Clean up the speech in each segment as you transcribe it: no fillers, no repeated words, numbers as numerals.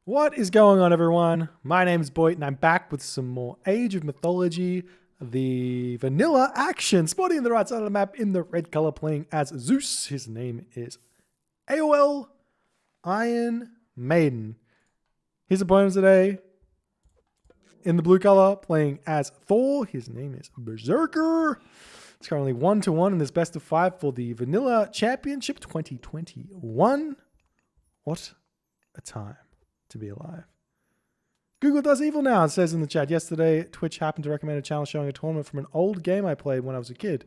What is going on, everyone? My name is Boyd, and I'm back with some more Age of Mythology, the vanilla action. Spotty on the right side of the map in the red color, playing as Zeus. His name is AOL Iron Maiden. His opponent today, in the blue color, playing as Thor. His name is Berserker. It's currently 1-1 in this best of 5 for the Vanilla Championship 2021. What a time to be alive. Google does evil now. It says in the chat, yesterday Twitch happened to recommend a channel showing a tournament from an old game I played when I was a kid,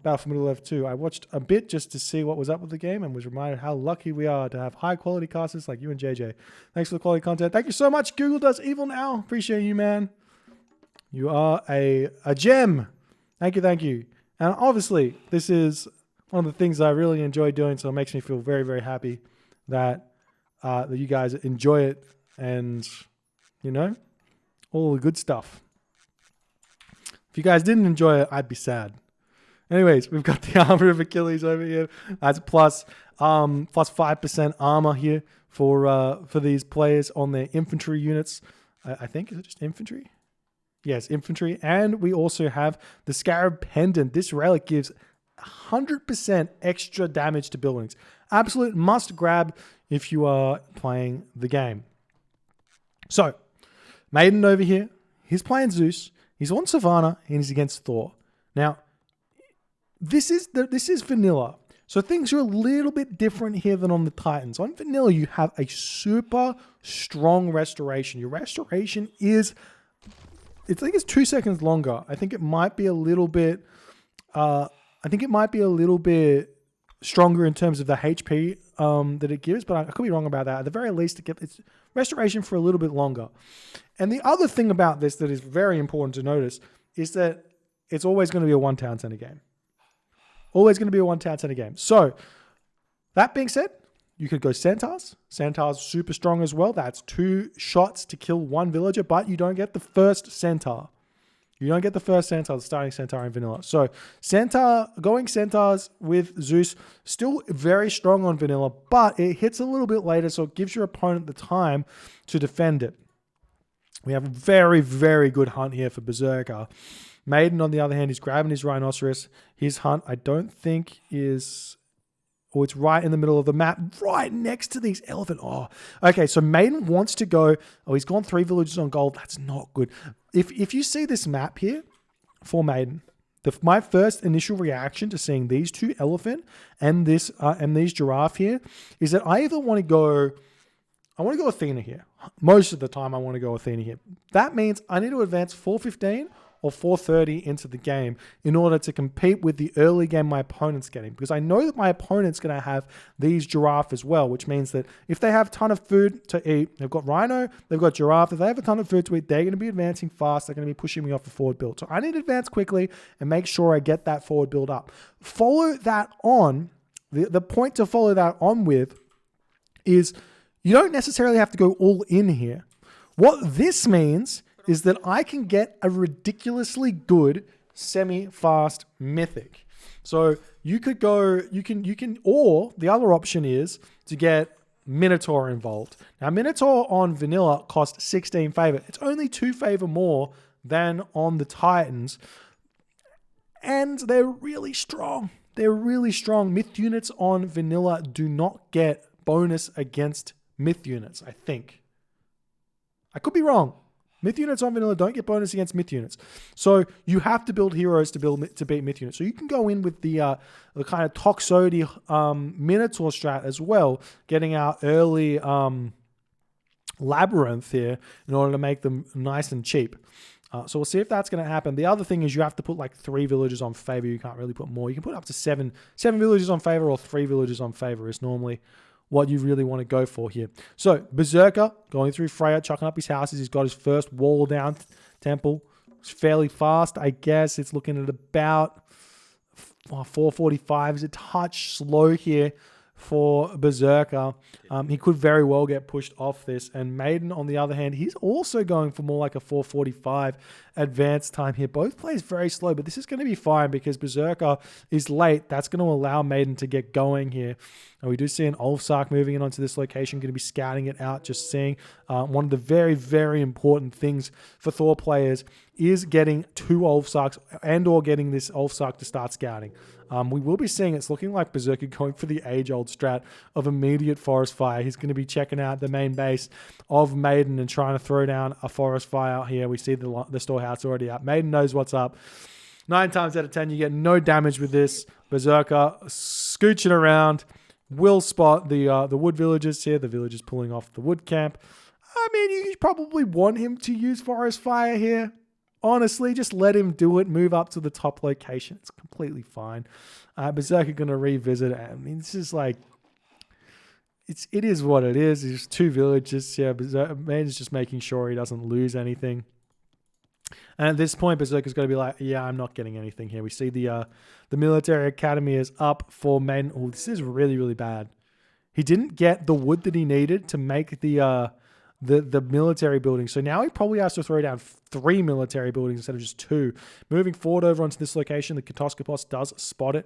Battle for Middle Earth 2. I watched a bit just to see what was up with the game and was reminded how lucky we are to have high quality casters like you and JJ. Thanks for the quality content. Thank you so much, Google does evil now. Appreciate you, man. You are a gem. Thank you. And obviously, this is one of the things I really enjoy doing, so it makes me feel very, very happy that you guys enjoy it and, you know, all the good stuff. If you guys didn't enjoy it, I'd be sad. Anyways, we've got the Armor of Achilles over here. That's plus 5% armor here for these players on their infantry units. I think, is it just infantry? Yes, infantry. And we also have the Scarab Pendant. This relic gives 100% extra damage to buildings. Absolute must grab if you are playing the game. So, Maiden over here. He's playing Zeus. He's on Savannah and he's against Thor. Now, this is vanilla. So things are a little bit different here than on the Titans. On vanilla, you have a super strong restoration. Your restoration is, I think it's 2 seconds longer. I think it might be a little bit, stronger in terms of the HP that it gives, but I could be wrong about that. At the very least, it's restoration for a little bit longer. And the other thing about this that is very important to notice is that it's always going to be a 1 town center game. Always going to be a 1 town center game. So, that being said, you could go Centaurs. Centaurs super strong as well. That's 2 shots to kill 1 villager, but you don't get the first Centaur. You don't get the first Centaur, the starting Centaur in vanilla. So going Centaurs with Zeus, still very strong on vanilla, but it hits a little bit later, so it gives your opponent the time to defend it. We have a very, very good hunt here for Berserker. Maiden, on the other hand, is grabbing his Rhinoceros. His hunt, I don't think is... Oh, it's right in the middle of the map, right next to these elephant. Oh, okay. So Maiden wants to go. Oh, he's gone 3 villages on gold. That's not good. If you see this map here for Maiden, my first initial reaction to seeing these 2 elephant and these giraffe here is that I either want to go. I want to go Athena here. Most of the time, I want to go Athena here. That means I need to advance 415. Or 430 into the game in order to compete with the early game my opponent's getting. Because I know that my opponent's going to have these giraffe as well, which means that if they have a ton of food to eat, they've got rhino, they've got giraffe, if they have a ton of food to eat, they're going to be advancing fast, they're going to be pushing me off the forward build. So I need to advance quickly and make sure I get that forward build up. Follow that on, the point to follow that on with is you don't necessarily have to go all in here. What this means is that I can get a ridiculously good semi-fast mythic. So you could go, or the other option is to get Minotaur involved. Now Minotaur on vanilla costs 16 favor. It's only 2 favor more than on the Titans. And they're really strong. Myth units on vanilla do not get bonus against myth units, I think. I could be wrong. Myth units on vanilla don't get bonus against myth units. So you have to build heroes to beat myth units. So you can go in with the kind of Toxotes Minotaur strat as well, getting out early Labyrinth here in order to make them nice and cheap. So we'll see if that's going to happen. The other thing is you have to put like 3 villages on favor. You can't really put more. You can put up to 7 villages on favor, or 3 villages on favor is normally what you really want to go for here. So Berserker going through Freya, chucking up his houses. He's got his first wall down temple. It's fairly fast, I guess. It's looking at about 445. It's a touch slow here for Berserker. He could very well get pushed off this. And Maiden, on the other hand, he's also going for more like a 4:45 advance time here. Both plays very slow, but this is going to be fine because Berserker is late. That's going to allow Maiden to get going here. And we do see an Ulfsark moving in onto this location, going to be scouting it out, just seeing. One of the very, very important things for Thor players is getting 2 Ulfsarks and or getting this Ulfsark to start scouting. We will be seeing it's looking like Berserker going for the age-old strat of immediate forest fire. He's going to be checking out the main base of Maiden and trying to throw down a forest fire out here. We see the storehouse already up. Maiden knows what's up. 9 times out of 10, you get no damage with this. Berserker scooching around. Will spot the wood villagers here. The villagers pulling off the wood camp. I mean, you probably want him to use forest fire here. Honestly, just let him do it. Move up to the top location. It's completely fine. Berserker going to revisit it. I mean, this is like, it is what it is. There's 2 villages. Yeah, Maiden's just making sure he doesn't lose anything. And at this point, Berserker's going to be like, yeah, I'm not getting anything here. We see the military academy is up for Maiden. Oh, this is really, really bad. He didn't get the wood that he needed to make the military building. So now he probably has to throw down 3 military buildings instead of just 2. Moving forward over onto this location, the Katoskopos does spot it.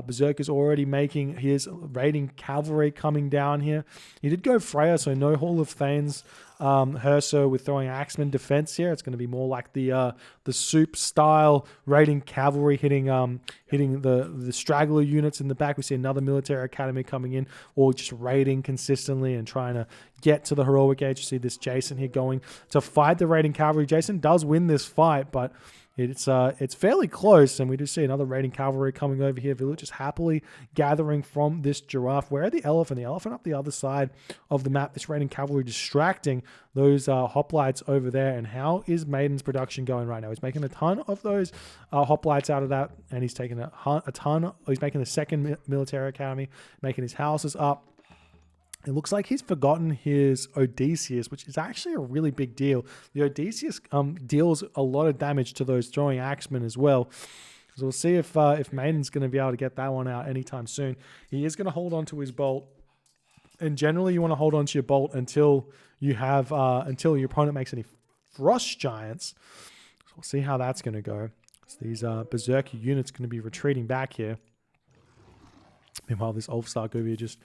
Berserk is already making his raiding cavalry coming down here. He did go Freya, so no Hall of Thanes. Herso with throwing Axeman defense here. It's going to be more like the soup style raiding cavalry hitting the straggler units in the back. We see another military academy coming in, or just raiding consistently and trying to get to the heroic age. You see this Jason here going to fight the raiding cavalry. Jason does win this fight, but it's fairly close, and we do see another raiding cavalry coming over here. Villagers happily gathering from this giraffe. Where are the elephant? The elephant up the other side of the map. This raiding cavalry distracting those hoplites over there. And how is Maiden's production going right now? He's making a ton of those hoplites out of that, and he's taking a ton. He's making the second military academy, making his houses up. It looks like he's forgotten his Odysseus, which is actually a really big deal. The Odysseus deals a lot of damage to those throwing axemen as well. So we'll see if Maiden's going to be able to get that one out anytime soon. He is going to hold on to his bolt. And generally you want to hold on to your bolt until you have until your opponent makes any frost giants. So we'll see how that's going to go. So these berserker units going to be retreating back here. Meanwhile, this Ulfsark over here just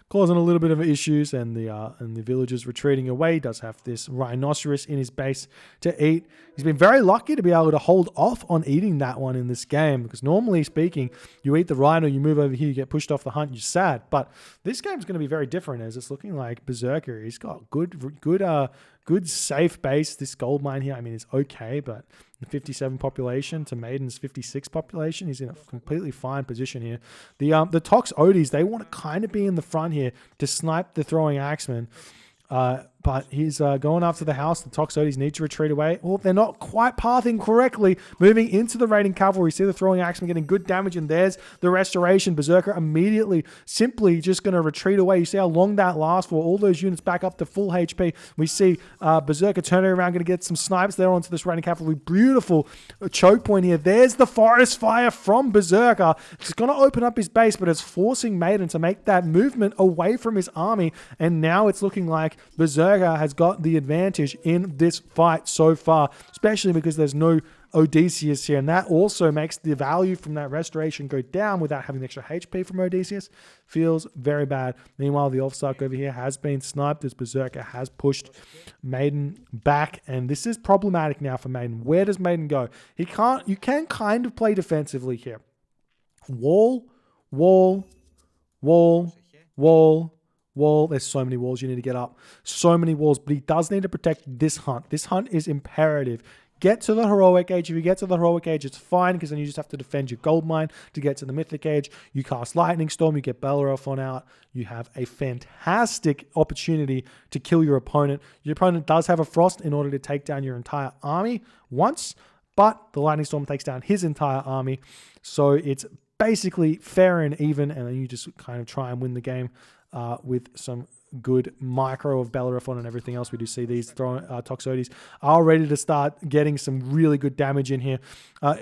causing a little bit of issues, and the villagers retreating away. He does have this rhinoceros in his base to eat. He's been very lucky to be able to hold off on eating that one in this game, because normally speaking, you eat the rhino, you move over here, you get pushed off the hunt, you're sad. But this game's going to be very different, as it's looking like Berserker. He's got good safe base. This gold mine here, I mean, is okay, but the 57 population to Maiden's 56 population, he's in a completely fine position here. The Tox Odys, they want to kind of be in the front here to snipe the throwing axemen. But he's going after the house. The Tox Odys need to retreat away. Well, they're not quite pathing correctly. Moving into the raiding cavalry. See the throwing axemen getting good damage, and there's the restoration. Berserker immediately, simply just going to retreat away. You see how long that lasts for. All those units back up to full HP. We see Berserker turning around, going to get some snipes there onto this raiding cavalry. Beautiful choke point here. There's the forest fire from Berserker. It's going to open up his base, but it's forcing Maiden to make that movement away from his army. And now it's looking like Berserker has got the advantage in this fight so far, especially because there's no Odysseus here, and that also makes the value from that restoration go down without having the extra HP from Odysseus. Feels very bad. Meanwhile, the Ulfsark over here has been sniped as Berserker has pushed Maiden back, and this is problematic now for Maiden. Where does Maiden go? You can kind of play defensively here. Wall. There's so many walls you need to get up. So many walls, but he does need to protect this hunt. This hunt is imperative. Get to the heroic age. If you get to the heroic age, it's fine, because then you just have to defend your gold mine to get to the mythic age. You cast Lightning Storm, you get Belleroth on out. You have a fantastic opportunity to kill your opponent. Your opponent does have a frost in order to take down your entire army once, but the Lightning Storm takes down his entire army. So it's basically fair and even, and then you just kind of try and win the game with some good micro of Bellerophon and everything else. We do see these Toxotes are ready to start getting some really good damage in here.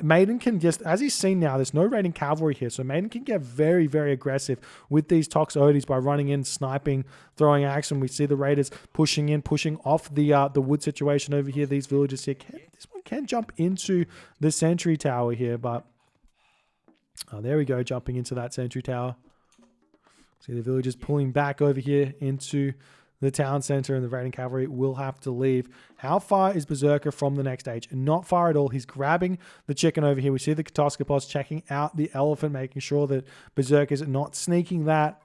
Maiden can just, as he's seen now, there's no raiding cavalry here, so Maiden can get very, very aggressive with these Toxotes by running in, sniping, throwing action. We see the raiders pushing in, pushing off the wood situation over here. These villagers here, this one can jump into the sentry tower here, but there we go, jumping into that sentry tower. See the villagers pulling back over here into the town center, and the raiding cavalry will have to leave. How far is Berserker from the next stage? Not far at all. He's grabbing the chicken over here. We see the Katoskopos checking out the elephant, making sure that Berserker's not sneaking that.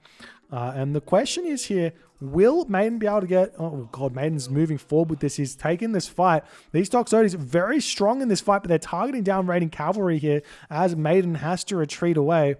And the question is here, will Maiden be able to get... Oh, God, Maiden's moving forward with this. He's taking this fight. These Toxotes are very strong in this fight, but they're targeting down raiding cavalry here as Maiden has to retreat away.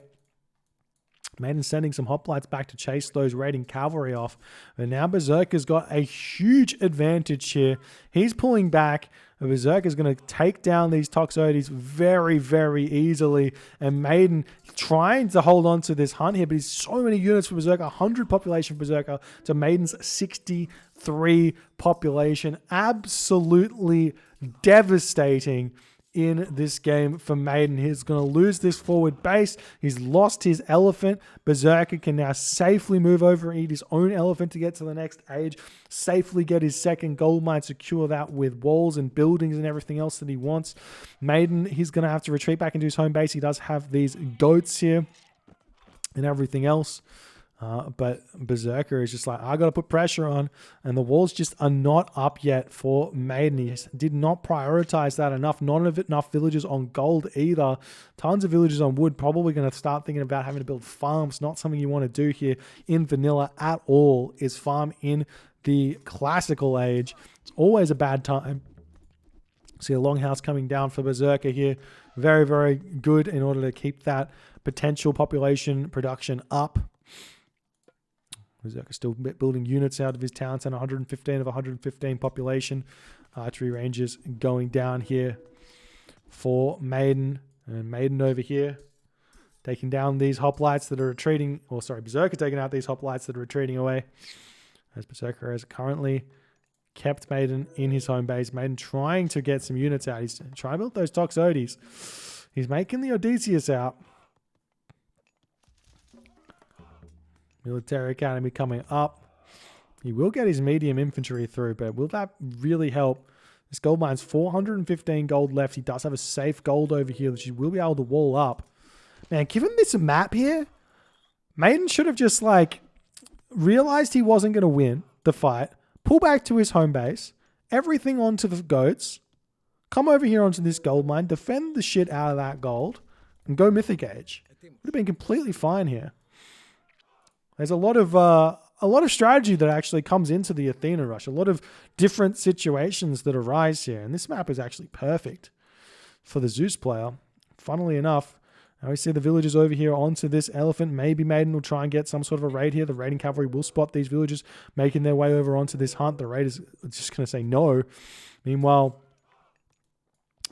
Maiden sending some hoplites back to chase those raiding cavalry off. And now Berserker's got a huge advantage here. He's pulling back. Berserker's going to take down these Toxotes very, very easily. And Maiden trying to hold on to this hunt here, but he's so many units for Berserker. 100 population for Berserker to Maiden's 63 population. Absolutely devastating in this game for Maiden. He's going to lose this forward base. He's lost his elephant. Berserker can now safely move over and eat his own elephant to get to the next age, safely get his second gold mine, secure that with walls and buildings and everything else that he wants. Maiden, he's going to have to retreat back into his home base. He does have these goats here and everything else. But Berserker is just like, I got to put pressure on, and the walls just are not up yet for Maiden. He did not prioritize that enough. Not enough villagers on gold either. Tons of villagers on wood. Probably going to start thinking about having to build farms. Not something you want to do here in vanilla at all, is farm in the classical age. It's always a bad time. See a longhouse coming down for Berserker here. Very, very good in order to keep that potential population production up. Berserker still building units out of his town center, 115 of 115 population. Archery ranges going down here for Maiden. And Maiden over here taking down these hoplites that are retreating. Or sorry, Berserker taking out these hoplites that are retreating away. As Berserker has currently kept Maiden in his home base. Maiden trying to get some units out. He's trying to build those Toxotes. He's making the Odysseus out. Military Academy coming up. He will get his medium infantry through, but will that really help? This gold mine's 415 gold left. He does have a safe gold over here, which he will be able to wall up. Man, given this map here, Maiden should have just like realized he wasn't going to win the fight, pull back to his home base, everything onto the goats, come over here onto this gold mine, defend the shit out of that gold, and go Mythic Age. Would have been completely fine here. There's a lot of strategy that actually comes into the Athena Rush. A lot of different situations that arise here. And this map is actually perfect for the Zeus player. Funnily enough, now we see the villagers over here onto this elephant. Maybe Maiden will try and get some sort of a raid here. The raiding cavalry will spot these villagers making their way over onto this hunt. The raiders are just going to say no. Meanwhile,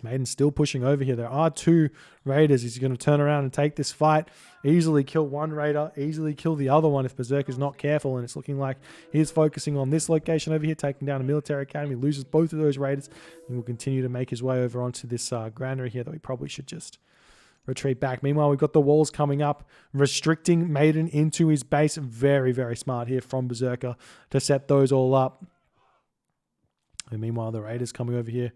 Maiden's still pushing over here. There are two raiders. He's going to turn around and take this fight. Easily kill one raider. Easily kill the other one if Berserker's not careful. And it's looking like he's focusing on this location over here, taking down a military academy. Loses both of those raiders. And will continue to make his way over onto this granary here that we probably should just retreat back. Meanwhile, we've got the walls coming up, restricting Maiden into his base. Very, very smart here from Berserker to set those all up. And meanwhile, the raiders coming over here.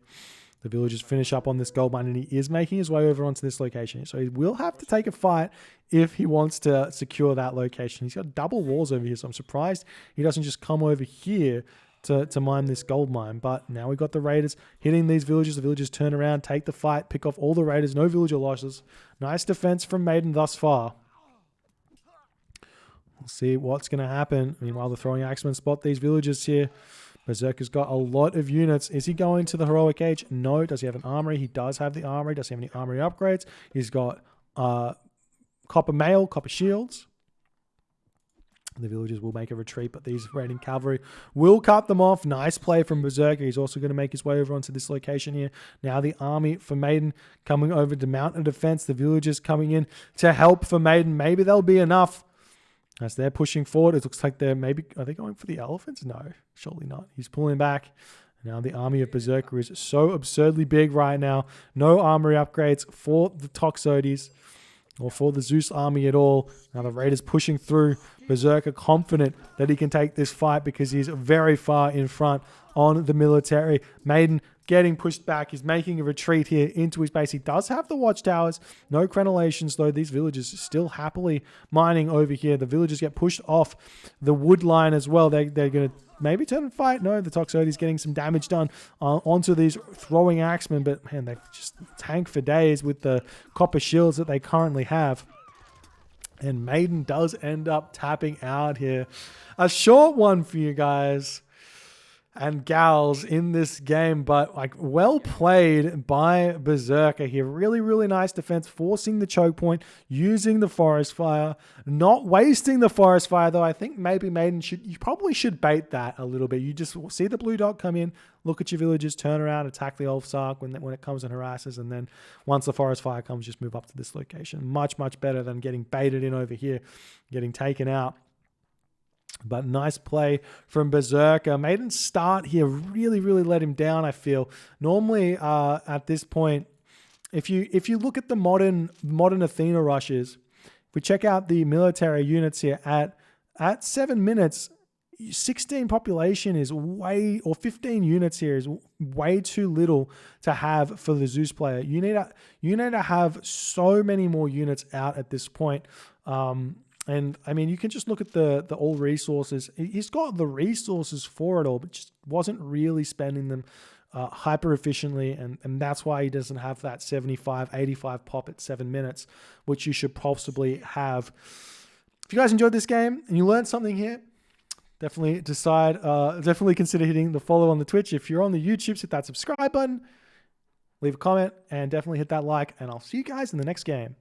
The villagers finish up on this gold mine, and he is making his way over onto this location. So he will have to take a fight if he wants to secure that location. He's got double walls over here, so I'm surprised he doesn't just come over here to mine this gold mine. But now we've got the raiders hitting these villagers. The villagers turn around, take the fight, pick off all the raiders. No villager losses. Nice defense from Maiden thus far. We'll see what's going to happen. Meanwhile, the throwing axemen spot these villagers here. Berserker's got a lot of units. Is he going to the heroic age? No. Does he have an armory? He does have the armory. Does he have any armory upgrades? He's got copper mail, copper shields. The villagers will make a retreat, but these raiding cavalry will cut them off. Nice play from Berserker. He's also going to make his way over onto this location here. Now the army for Maiden coming over to mount a defense. The villagers coming in to help for Maiden. Maybe they'll be enough. As they're pushing forward, it looks like are they going for the elephants? No, surely not. He's pulling back. Now the army of Berserker is so absurdly big right now. No armory upgrades for the Toxotes or for the Zeus army at all. Now the Raiders pushing through. Berserker confident that he can take this fight because he's very far in front on the military. Maiden getting pushed back. He's making a retreat here into his base. He does have the watchtowers. No crenellations, though. These villagers are still happily mining over here. The villagers get pushed off the wood line as well. They're going to maybe turn and fight. No, the Toxotes getting some damage done onto these throwing axemen. But, man, they just tank for days with the copper shields that they currently have. And Maiden does end up tapping out here. A short one for you guys and gals in this game, but like well played by Berserker here. Really, really nice defense, forcing the choke point, using the forest fire, not wasting the forest fire, though. I think maybe Maiden you probably should bait that a little bit. You just see the blue dot come in, look at your villagers, turn around, attack the Ulfsark when it comes and harasses, and then once the forest fire comes, just move up to this location. Much, much better than getting baited in over here, getting taken out. But nice play from Berserker. Maiden start here really, really let him down, I feel. Normally, at this point, if you look at the modern Athena rushes, if we check out the military units here at 7 minutes, 16 population is or 15 units here is way too little to have for the Zeus player. You need to have so many more units out at this point. And I mean, you can just look at the all resources. He's got the resources for it all, but just wasn't really spending them hyper efficiently. And that's why he doesn't have that 75, 85 pop at 7 minutes, which you should possibly have. If you guys enjoyed this game and you learned something here, definitely consider hitting the follow on the Twitch. If you're on the YouTube, hit that subscribe button, leave a comment, and definitely hit that like. And I'll see you guys in the next game.